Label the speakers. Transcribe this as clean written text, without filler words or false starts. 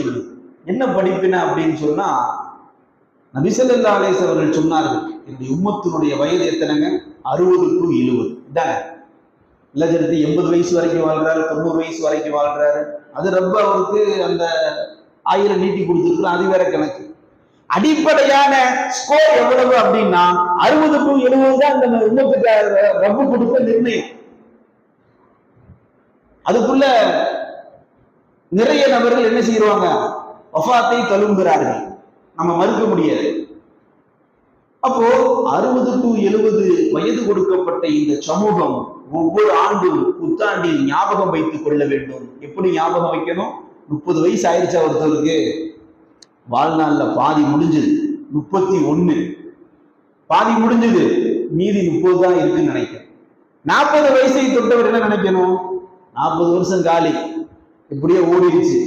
Speaker 1: சொல்லு. என்ன படிப்பின அப்படின்னு சொன்னா, நபி ஸல்லல்லாஹு அலைஹி வஸல்லம் அவர்கள் சொன்னார்கள், என்னுடைய உம்மத்தினுடைய வயது எத்தனைங்க? 60 to 70 இதாங்க. இல்லஜனத்து 80 வயசு வரைக்கும் வாழ்றாரு, 90 வயசு வரைக்கும் வாழ்றாரு. அது ரொம்ப அவருக்கு அந்த 1000 நீட்டி கொடுத்துருக்குறோம், அது வேற கணக்கு. அடிப்படையான ஸ்கோர் எவ்வளவு அப்படின்னா 60 to 70 தான் இந்த உம்மத்துக்கு ரப்பு கொடுத்த நிர்ணயம். அதுக்குள்ள நிறைய நபர்கள் என்ன செய்வாங்க? வஃபாத்தை தழும்புகிறார்கள், நம்ம மறுக்க முடியாது. அப்போ 60 to 70 வயது கொடுக்கப்பட்ட இந்த சமூகம் ஒவ்வொரு ஆண்டும் புத்தாண்டில் ஞாபகம் வைத்துக் கொள்ள வேண்டும். எப்படி ஞாபகம் வைக்கணும்? 30 வயசு ஆயிடுச்சா ஒருத்தருக்கு, வாழ்நாள்ல பாதி முடிஞ்சது, 31 பாதி முடிஞ்சது, மீதி 30 தான் இருக்குன்னு நினைக்கிறேன். 40 வயசை தொட்டவர் என்ன நினைக்கணும்? 40 வருஷம் காலி, இப்படியே ஓடிடுச்சு,